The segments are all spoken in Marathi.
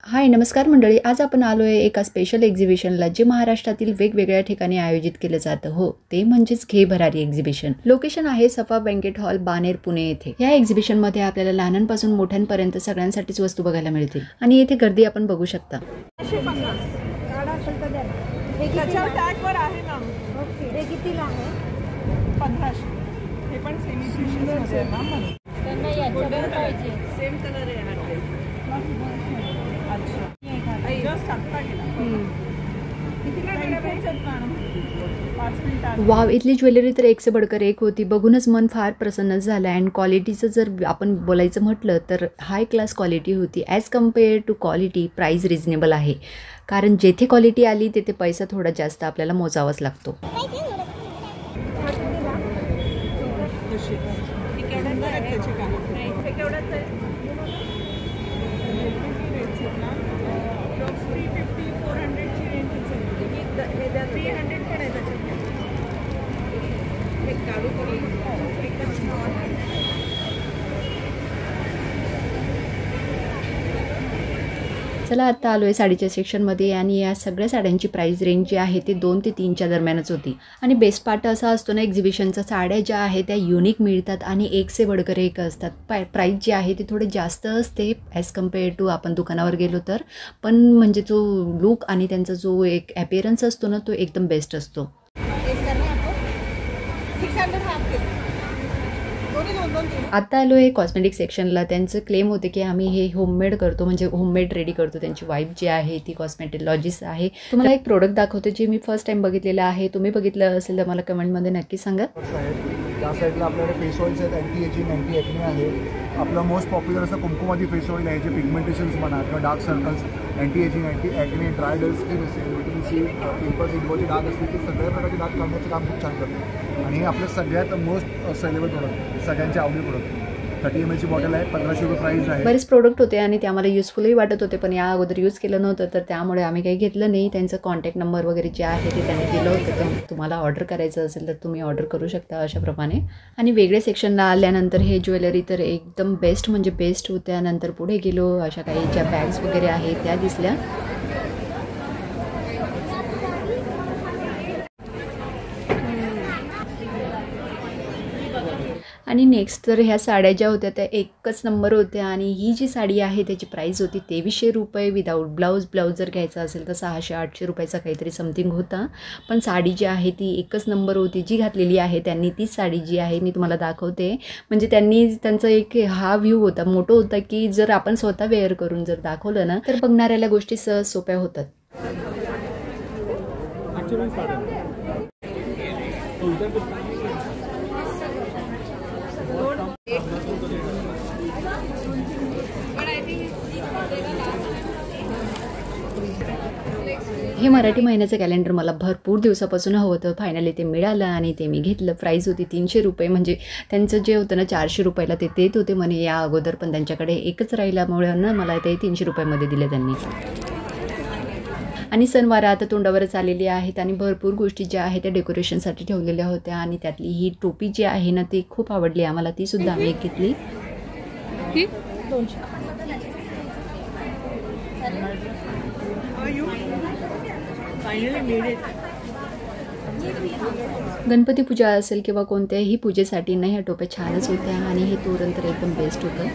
हाय नमस्कार मंडळी, आज आपण आलो आहे एका स्पेशल एक्झिबिशनला जे महाराष्ट्रातील वेगवेगळ्या ठिकाणी आयोजित केलं जातं. हो, ते म्हणजेच घे भरारी एक्झिबिशन. लोकेशन आहे सफा बँकेट हॉल, बानेर, पुणे येथे. या एक्झिबिशनमध्ये आपल्याला लहानांपासून मोठ्यांपर्यंत सगळ्यांसाठीच वस्तू बघायला मिळतील आणि येथे गर्दी आपण बघू शकता. हे पण सेमी प्रिशियस मध्ये आहे ना. त्यांना याच्यावर पाहिजे सेम कलर आहे. अच्छा जस्ट आता गेला. कितीला करायचं मॅडम? 5 मिनिटात. वाव, इथली ज्वेलरी तर एक से बढ़कर एक होती. बघूनच मन फार प्रसन्न झालं. अँड क्वालिटीचं जर आपण बोलायचं म्हटलं तर हाय क्लास क्वालिटी होती. As compare to quality price reasonable आहे. कारण जेथे क्वालिटी आली तेथे पैसा थोडा जास्त आपल्याला मोजावाच लागतो. चला आता आलो आहे साडीच्या सेक्शनमध्ये आणि या सगळ्या साड्यांची प्राईस रेंज जी आहे ते 2 ते 3च्या दरम्यानच होती. आणि बेस्ट पार्ट असा असतो ना एक्झिबिशनचा, साड्या ज्या आहेत त्या युनिक मिळतात आणि एक से बढ़कर एक असतात. प्राईस जी आहे ती थोडी जास्त असते ॲज कम्पेअर टू आपण दुकानावर गेलो तर, पण म्हणजे जो लुक आणि त्यांचा जो एक ॲपिअरन्स असतो ना तो एकदम बेस्ट असतो. आता आलो आहे कॉस्मेटिक सेक्शनला. त्यांचं क्लेम होते की आम्ही हे होममेड करतो, म्हणजे होममेड रेडी करतो. त्यांची वाईफ जी आहे ती कॉस्मेटॉलॉजिस्ट आहे. तुम्हाला एक प्रोडक्ट दाखवते जे मी फर्स्ट टाइम बघितलेलं आहे. तुम्ही बघितलं असेल तर मला कमेंटमध्ये नक्की सांगा. या साईडला आपल्याकडे फेस ऑइल्स आहेत, अँटी एजिंग, अँटी एक्ने आहे. आपलं मोस्ट पॉप्युलर असं कुंकुमादी फेस ऑइल आहे जे पिगमेंटेशन्स म्हणा किंवा dark circles, anti ageing, anti acne, dry dull skin असेल, विटॅमिन सी, पिंपल्स, इल्बोचे डाग असतील ते सगळ्या प्रकारचे डाग काढण्याचं काम खूप छान करतं. आणि हे आपलं सगळ्यात मोस्ट सेलेबल प्रोडक्ट, सगळ्यांचे आवडी प्रोडक्ट. 30 ml ची बॉटल आहे, 1500 रुपये प्राईस आहे. बरेच प्रोडक्ट होते आणि ते आम्हाला युजफुलही वाटत होते, पण या अगोदर यूज केलं नव्हतं तर त्यामुळे आम्ही काही घेतलं नाही. त्यांचं कॉन्टॅक्ट नंबर वगैरे जे आहे ते त्यांनी दिलं होतं. तर तुम्हाला ऑर्डर करायचं असेल तर तुम्ही ऑर्डर करू शकता अशाप्रमाणे. आणि वेगळे सेक्शनला आल्यानंतर हे ज्वेलरी तर एकदम बेस्ट म्हणजे बेस्ट होत्या. नंतर पुढे गेलो, अशा काही ज्या बॅग्स वगैरे आहेत त्या दिसल्या. आणि नेक्स्ट तर ह्या साड्या ज्या होत्या त्या एकच नंबर होत्या. आणि ही जी साडी आहे त्याची प्राईस होती 2300 रुपये विदाऊट ब्लाऊज. ब्लाऊज जर घ्यायचा असेल तर 600-800 रुपयाचा काहीतरी समथिंग होता. पण साडी जी आहे ती एकच नंबर होती. जी घातलेली आहे त्यांनी तीच साडी जी आहे मी तुम्हाला दाखवते. म्हणजे त्यांचा एक हा व्ह्यू होता, मोठं होता की जर आपण स्वतः वेअर करून जर दाखवलं ना तर बघणाऱ्याला गोष्टी सहज सोप्या होतात. हे मराठी महिन्याचं कॅलेंडर मला भरपूर दिवसापासून हवं होतं. फायनली ते मिळालं आणि ते मी घेतलं. प्राईस होती 300 रुपये. म्हणजे त्यांचं जे होतं ना 400 रुपयाला ते देत होते म्हणे या अगोदर, पण त्यांच्याकडे एकच राहिल्यामुळे ना मला ते 300 रुपयामध्ये दिले त्यांनी. आणि सणवार आता तोंडावरच आलेली आहेत आणि भरपूर गोष्टी ज्या आहेत त्या डेकोरेशनसाठी ठेवलेल्या होत्या. आणि त्यातली ही टोपी जी आहे ना ती खूप आवडली आम्हाला, ती सुद्धा आम्ही एक घेतली. गणपती पूजा असेल किंवा कोणत्याही पूजेसाठी ना ह्या टोप्या छानच होत्या. आणि हे तोरण तर एकदम बेस्ट होतं.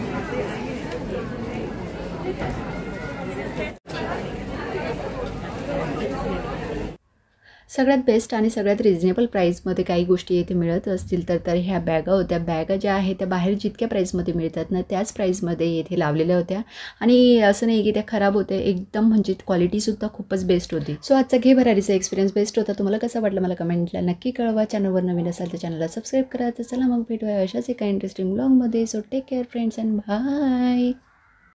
सगळ्यात बेस्ट आणि सगळ्यात रिजनेबल प्राईसमध्ये काही गोष्टी येथे मिळत असतील तर ह्या बॅगा होत्या. बॅगा ज्या आहेत त्या बाहेर जितक्या प्राईसमध्ये मिळतात ना त्याच प्राईसमध्ये येथे लावलेल्या होत्या. आणि असं नाही की त्या खराब होत्या, एकदम म्हणजे क्वालिटीसुद्धा खूपच बेस्ट होती. सो आजचा घे भरारीचा एक्सपिरियन्स बेस्ट होता. तुम्हाला कसा वाटलं मला कमेंटला नक्की कळवा. चॅनलवर नवीन असाल तर चॅनलला सबस्क्राईब करा. तर चला मग भेटूया अशाच एका इंटरेस्टिंग ब्लॉगमध्ये. So take care friends and bye.